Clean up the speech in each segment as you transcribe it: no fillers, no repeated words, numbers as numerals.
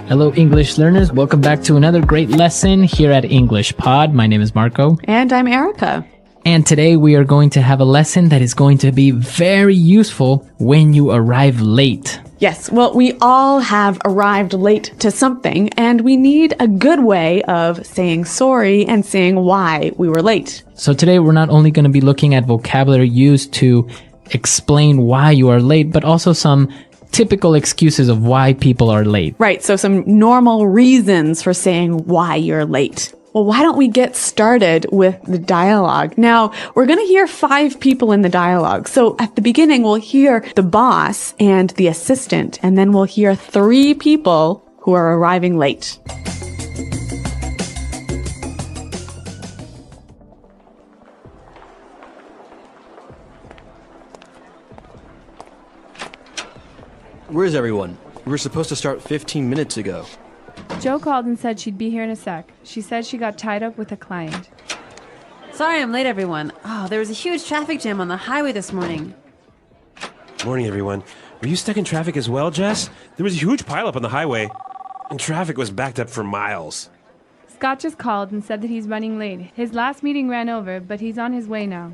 Hello, English learners. Welcome back to another great lesson here at English Pod. My name is Marco. And I'm Erica. And today we are going to have a lesson that is going to be very useful when you arrive late. Yes, well, we all have arrived late to something, and we need a good way of saying sorry and saying why we were late. So today we're not only going to be looking at vocabulary used to explain why you are late, but also some typical excuses of why people are late. Right, so some normal reasons for saying why you're late. Well, why don't we get started with the dialogue? Now, we're going to hear 5 people in the dialogue. So at the beginning, we'll hear the boss and the assistant, and then we'll hear 3 people who are arriving late. Where's everyone? We were supposed to start 15 minutes ago. Jo called and said she'd be here in a sec. She said she got tied up with a client. Sorry I'm late, everyone. Oh, there was a huge traffic jam on the highway this morning. Morning, everyone. Were you stuck in traffic as well, Jess? There was a huge pileup on the highway, and traffic was backed up for miles. Scott just called and said that he's running late. His last meeting ran over, but he's on his way now.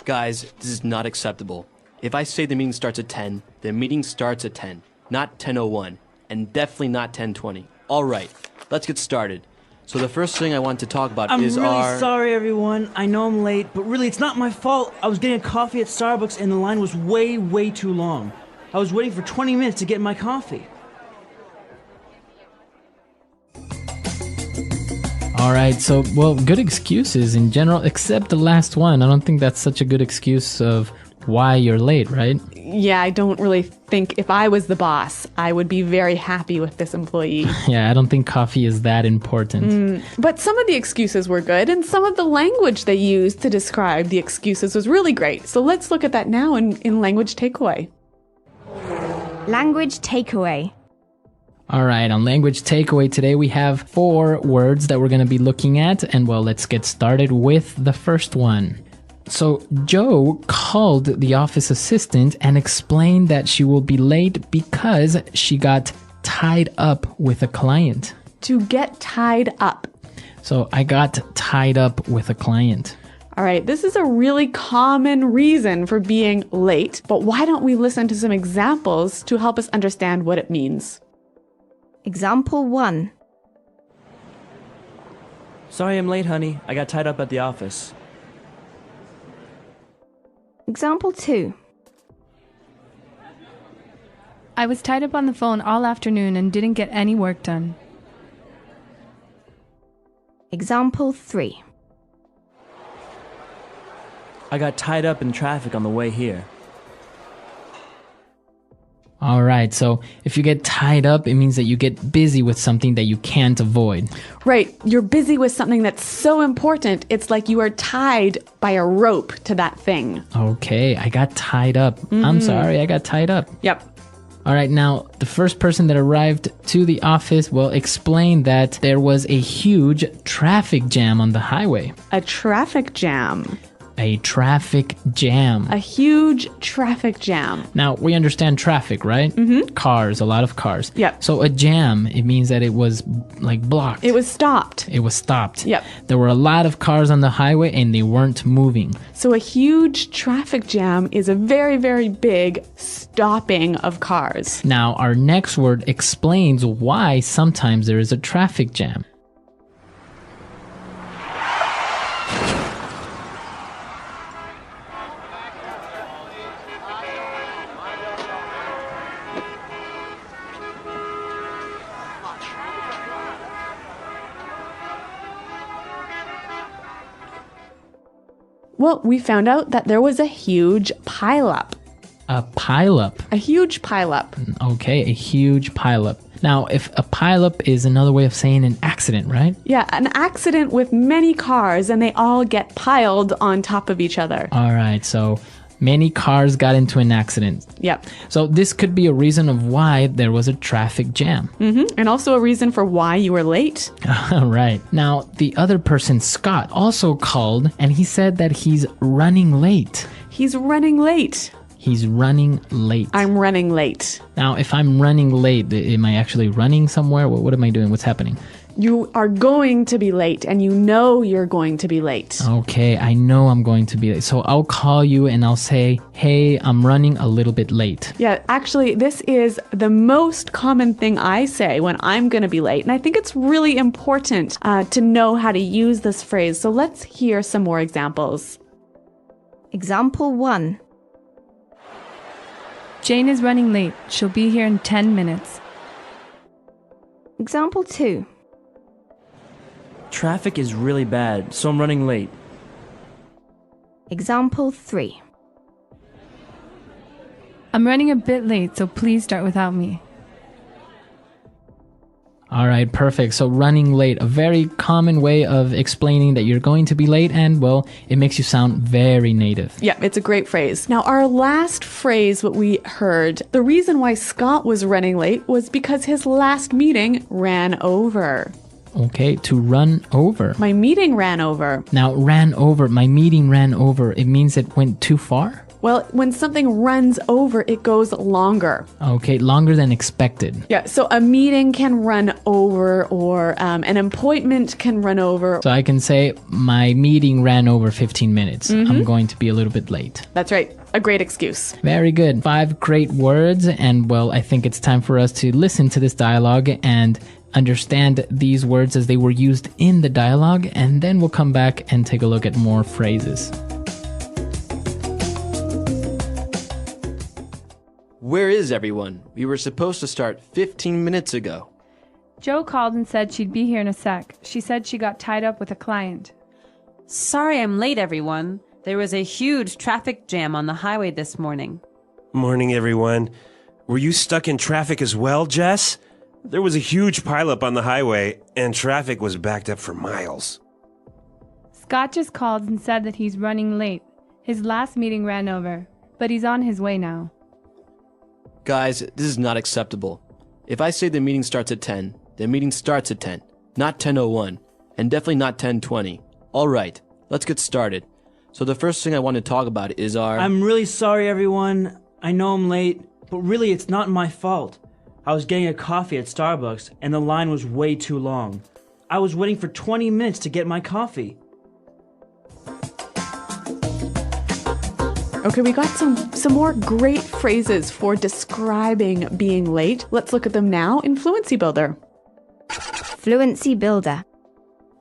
Guys, this is not acceptable. If I say the meeting starts at 10, the meeting starts at 10, not 10:01, and definitely not 10:20. All right, let's get started. So the first thing I want to talk about I'm is really sorry, everyone. I know I'm late, but really, it's not my fault. I was getting a coffee at Starbucks, and the line was way too long. I was waiting for 20 minutes to get my coffee. All right, so, well, good excuses in general, except the last one. I don't think that's such a good excuse of why you're late, right? Yeah, I don't really think if I was the boss, I would be very happy with this employee. Yeah, I don't think coffee is that important. But some of the excuses were good, and some of the language they used to describe the excuses was really great. So let's look at that now in language takeaway. Language takeaway. All right, on language takeaway today, we have 4 words that we're going to be looking at. And well, let's get started with the first one. So Jo called the office assistant and explained that she will be late because she got tied up with a client. To get tied up. So I got tied up with a client. All right, this is a really common reason for being late, but why don't we listen to some examples to help us understand what it means? Example 1. Sorry I'm late, honey. I got tied up at the office. Example 2. I was tied up on the phone all afternoon and didn't get any work done. Example 3. I got tied up in traffic on the way here. All right, so if you get tied up, it means that you get busy with something that you can't avoid. Right, you're busy with something that's so important, it's like you are tied by a rope to that thing. Okay, I got tied up. I'm sorry, I got tied up. Yep. All right, now the first person that arrived to the office will explain that there was a huge traffic jam on the highway. A traffic jam. A traffic jam. A huge traffic jam. Now, we understand traffic, right? Mm-hmm. Cars, a lot of cars. Yep. So a jam, it means that it was like blocked. It was stopped. It was stopped. Yep. There were a lot of cars on the highway and they weren't moving. So a huge traffic jam is a very big stopping of cars. Now, our next word explains why sometimes there is a traffic jam. Well, we found out that there was a huge pileup. A pileup. A huge pileup. Okay, a huge pileup. Now, if a pileup is another way of saying an accident, right? Yeah, an accident with many cars and they all get piled on top of each other. All right, so many cars got into an accident. Yep. So this could be a reason of why there was a traffic jam. And also a reason for why you were late. Right. Now, the other person, Scott, also called and he said that he's running late. He's running late. He's running late. I'm running late. Now, if I'm running late, am I actually running somewhere? What am I doing? What's happening? You are going to be late, and you know you're going to be late. Okay, I know I'm going to be late. So I'll call you and I'll say, hey, I'm running a little bit late. Yeah, actually, this is the most common thing I say when I'm going to be late. And I think it's really important to know how to use this phrase. So let's hear some more examples. Example 1. Jane is running late. She'll be here in 10 minutes. Example 2. Traffic is really bad, so I'm running late. Example 3. I'm running a bit late, so please start without me. All right, perfect. So running late, a very common way of explaining that you're going to be late, and well, it makes you sound very native. Yeah, it's a great phrase. Now, our last phrase, what we heard, the reason why Scott was running late was because his last meeting ran over. Okay, to run over. My meeting ran over. Now, ran over, my meeting ran over, it means it went too far? Well, when something runs over, it goes longer. Okay, longer than expected. Yeah, so a meeting can run over, or an appointment can run over. So I can say, my meeting ran over 15 minutes. I'm going to be a little bit late. That's right. A great excuse. Very good. 5 great words, and well, I think it's time for us to listen to this dialogue and understand these words as they were used in the dialogue, and then we'll come back and take a look at more phrases. Where is everyone? We were supposed to start 15 minutes ago. Joe called and said she'd be here in a sec. She said she got tied up with a client. Sorry I'm late, everyone. There was a huge traffic jam on the highway this morning. Morning, everyone. Were you stuck in traffic as well, Jess? There was a huge pileup on the highway, and traffic was backed up for miles. Scott just called and said that he's running late. His last meeting ran over, but he's on his way now. Guys, this is not acceptable. If I say the meeting starts at 10, the meeting starts at 10, not 10:01, and definitely not 10:20. All right, let's get started. So the first thing I want to talk about is our... I'm really sorry, everyone. I know I'm late, but really it's not my fault. I was getting a coffee at Starbucks, and the line was way too long. I was waiting for 20 minutes to get my coffee. Okay, we got some more great phrases for describing being late. Let's look at them now in Fluency Builder. Fluency Builder.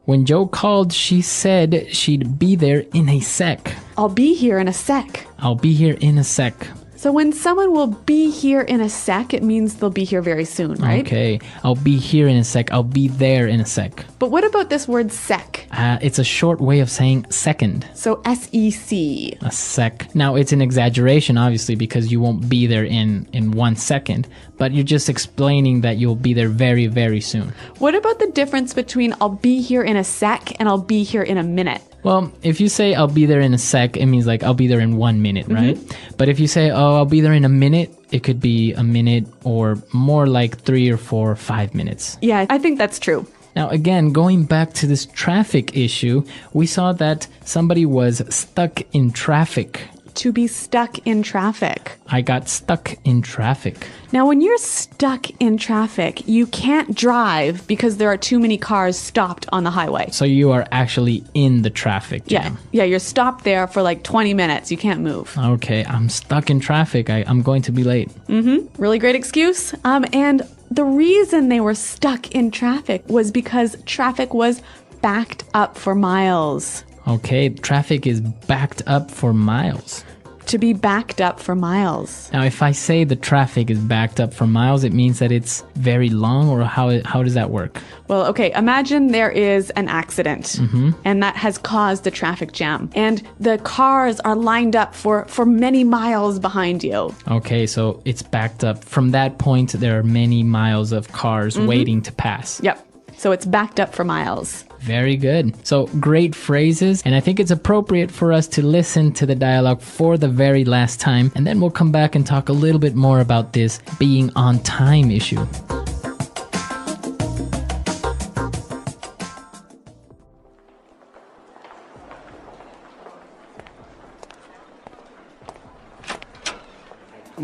When Joe called, she said she'd be there in a sec. I'll be here in a sec. I'll be here in a sec. So when someone will be here in a sec, it means they'll be here very soon, right? Okay, I'll be here in a sec. I'll be there in a sec. But what about this word sec? It's a short way of saying second. So S-E-C. A sec. Now, it's an exaggeration, obviously, because you won't be there in 1 second, but you're just explaining that you'll be there very, very soon. What about the difference between I'll be here in a sec and I'll be here in a minute? Well, if you say I'll be there in a sec, it means like I'll be there in 1 minute, right? But if you say, oh, I'll be there in a minute, it could be a minute or more like 3 or 4 or 5 minutes. Yeah, I think that's true. Now, again, going back to this traffic issue, we saw that somebody was stuck in traffic. To be stuck in traffic. I got stuck in traffic. Now, when you're stuck in traffic, you can't drive because there are too many cars stopped on the highway. So you are actually in the traffic jam. Yeah, you're stopped there for like 20 minutes. You can't move. Okay, I'm stuck in traffic. I'm going to be late. Really great excuse. And the reason they were stuck in traffic was because traffic was backed up for miles. Okay, traffic is backed up for miles. To be backed up for miles. Now, if I say the traffic is backed up for miles, it means that it's very long, or how does that work? Well, okay, imagine there is an accident and that has caused a traffic jam and the cars are lined up for many miles behind you. Okay, so it's backed up. From that point, there are many miles of cars waiting to pass. Yep. So it's backed up for miles. Very good. So great phrases, and I think it's appropriate for us to listen to the dialogue for the very last time, and then we'll come back and talk a little bit more about this being on time issue.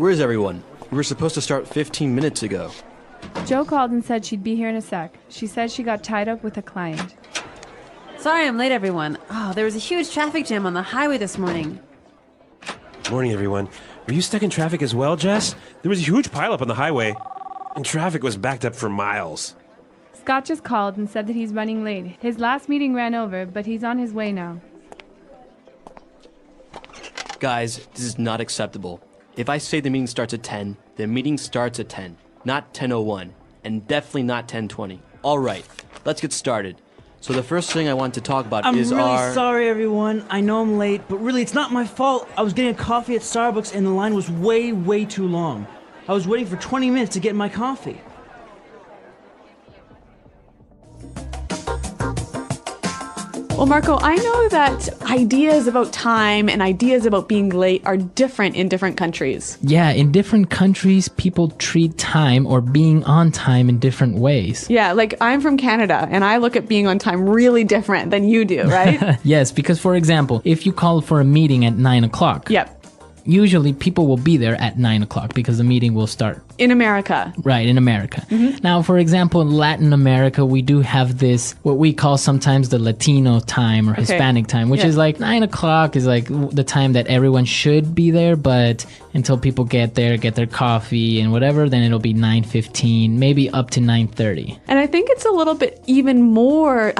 Where is everyone? We were supposed to start 15 minutes ago. Joe called and said she'd be here in a sec. She said she got tied up with a client. Sorry I'm late, everyone. Oh, there was a huge traffic jam on the highway this morning. Morning, everyone. Were you stuck in traffic as well, Jess? There was a huge pileup on the highway, and traffic was backed up for miles. Scott just called and said that he's running late. His last meeting ran over, but he's on his way now. Guys, this is not acceptable. If I say the meeting starts at 10, the meeting starts at 10, not 10:01, and definitely not 10:20. All right, let's get started. So the first thing I want to talk about I'm is really sorry, everyone. I know I'm late, but really, it's not my fault. I was getting a coffee at Starbucks, and the line was way too long. I was waiting for 20 minutes to get my coffee. Well, Marco, I know that ideas about time and ideas about being late are different in different countries. Yeah, in different countries, people treat time or being on time in different ways. Yeah, like I'm from Canada and I look at being on time really different than you do, right? Yes, because for example, if you call for a meeting at 9 o'clock, Yep. usually people will be there at 9 o'clock because the meeting will start. In America. Right, in America. Now, for example, in Latin America, we do have this, what we call sometimes the Latino time or Hispanic time, which is like 9 o'clock is like the time that everyone should be there, but until people get there, get their coffee and whatever, then it'll be 9:15, maybe up to 9:30. And I think it's a little bit even more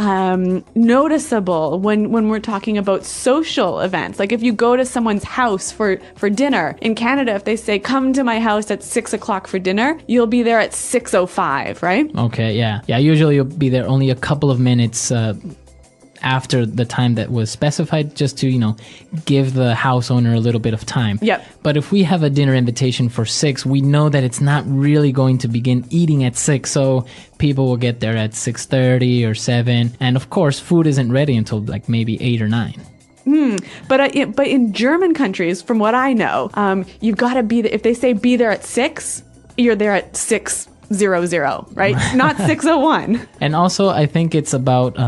noticeable when we're talking about social events. Like if you go to someone's house for dinner, in Canada, if they say, come to my house at 6 o'clock for dinner, you'll be there at 6:05, right? Okay, yeah. Yeah, usually you'll be there only a couple of minutes after the time that was specified, just to, give the house owner a little bit of time. Yep. But if we have a dinner invitation for 6, we know that it's not really going to begin eating at 6, so people will get there at 6:30 or 7. And of course, food isn't ready until like maybe 8 or 9. But in German countries, from what I know, you've got to be there. If they say be there at 6, you're there at 6:00, right? Not 6:01. And also, I think it's about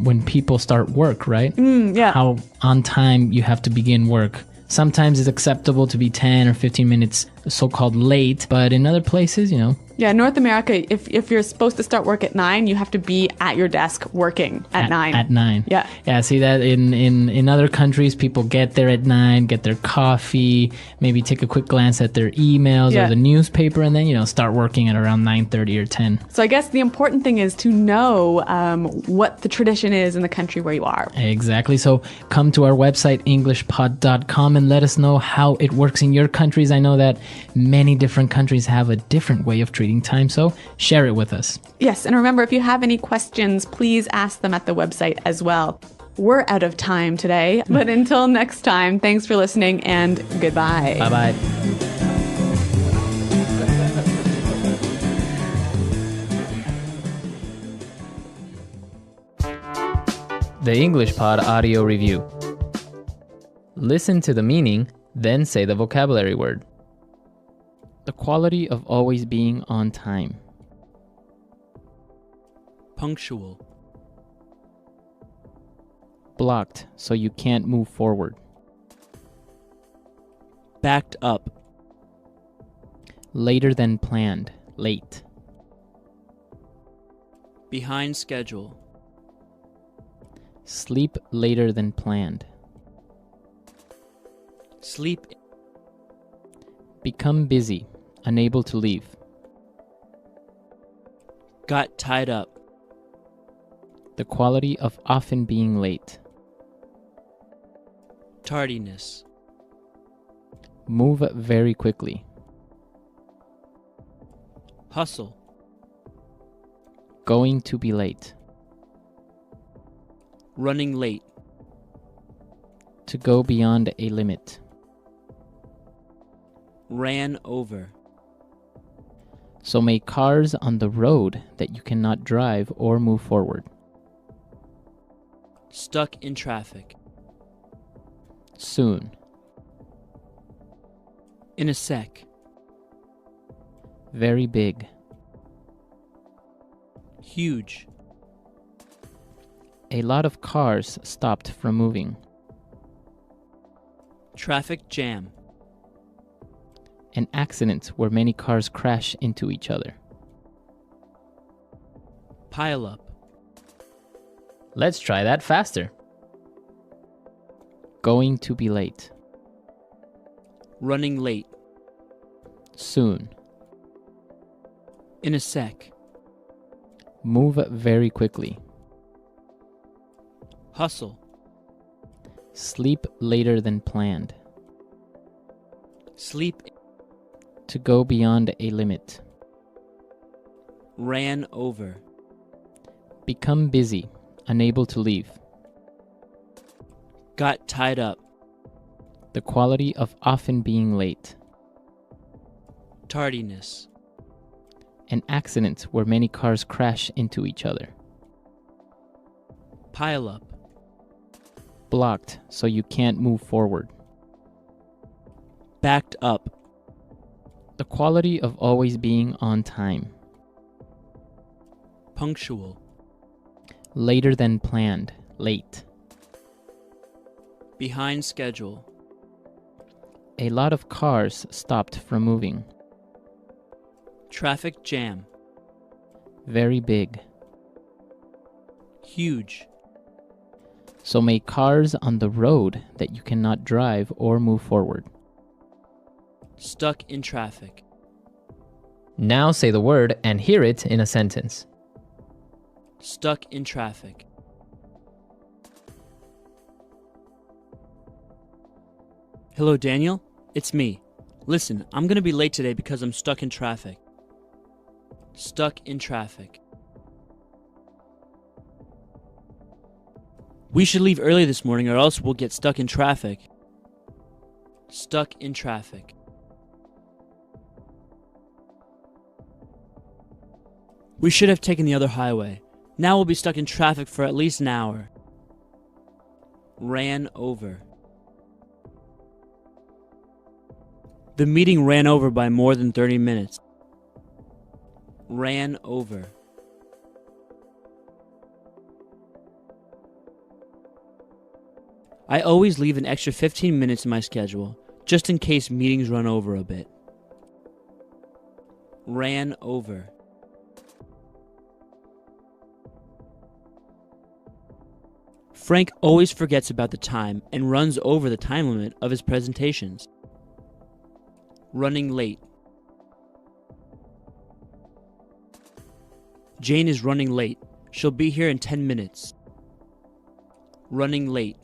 when people start work, right? Yeah. How on time you have to begin work. Sometimes it's acceptable to be 10 or 15 minutes so-called late, but in other places, Yeah, North America, if you're supposed to start work at 9, you have to be at your desk working at 9. At 9. Yeah. Yeah, see that in other countries, people get there at 9, get their coffee, maybe take a quick glance at their emails Yeah. or the newspaper, and then, start working at around 9:30 or 10. So I guess the important thing is to know what the tradition is in the country where you are. Exactly. So come to our website, englishpod.com, and let us know how it works in your countries. I know that many different countries have a different way of treating time, so share it with us. Yes, and remember, if you have any questions, please ask them at the website as well. We're out of time today, but until next time, thanks for listening and goodbye. Bye-bye. The English Pod Audio Review. Listen to the meaning, then say the vocabulary word. The quality of always being on time. Punctual. Blocked so you can't move forward. Backed up. Later than planned. Late. Behind schedule. Sleep later than planned. Sleep. Become busy. Unable to leave. Got tied up. The quality of often being late. Tardiness. Move very quickly. Hustle. Going to be late. Running late. To go beyond a limit. Ran over. So make cars on the road that you cannot drive or move forward. Stuck in traffic. Soon. In a sec. Very big. Huge. A lot of cars stopped from moving. Traffic jam. An accident where many cars crash into each other. Pile up. Let's try that faster. Going to be late. Running late. Soon. In a sec. Move very quickly. Hustle. Sleep later than planned. Sleep. To go beyond a limit. Ran over. Become busy, unable to leave. Got tied up. The quality of often being late. Tardiness. An accident where many cars crash into each other. Pile up. Blocked so you can't move forward. Backed up. The quality of always being on time. Punctual. Later than planned, late. Behind schedule. A lot of cars stopped from moving. Traffic jam. Very big. Huge. So many cars on the road that you cannot drive or move forward. Stuck in traffic. Now say the word and hear it in a sentence. Stuck in traffic. Hello, Daniel? It's me. Listen, I'm gonna be late today because I'm stuck in traffic. Stuck in traffic. We should leave early this morning or else we'll get stuck in traffic. Stuck in traffic. We should have taken the other highway. Now we'll be stuck in traffic for at least an hour. Ran over. The meeting ran over by more than 30 minutes. Ran over. I always leave an extra 15 minutes in my schedule, just in case meetings run over a bit. Ran over. Frank always forgets about the time and runs over the time limit of his presentations. Running late. Jane is running late. She'll be here in 10 minutes. Running late.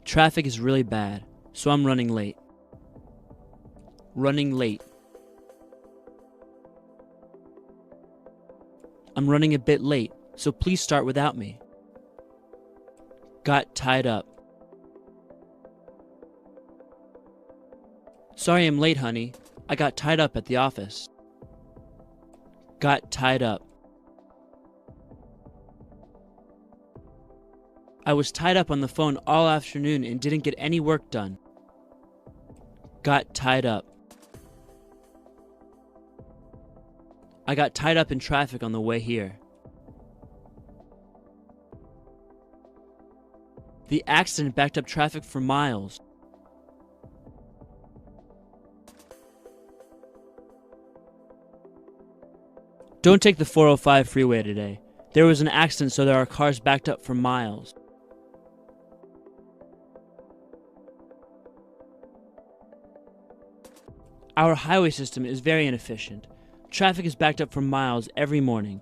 Traffic is really bad, so I'm running late. Running late. I'm running a bit late, so please start without me. Got tied up. Sorry I'm late, honey. I got tied up at the office. Got tied up. I was tied up on the phone all afternoon and didn't get any work done. Got tied up. I got tied up in traffic on the way here. The accident backed up traffic for miles. Don't take the 405 freeway today. There was an accident, so there are cars backed up for miles. Our highway system is very inefficient. Traffic is backed up for miles every morning.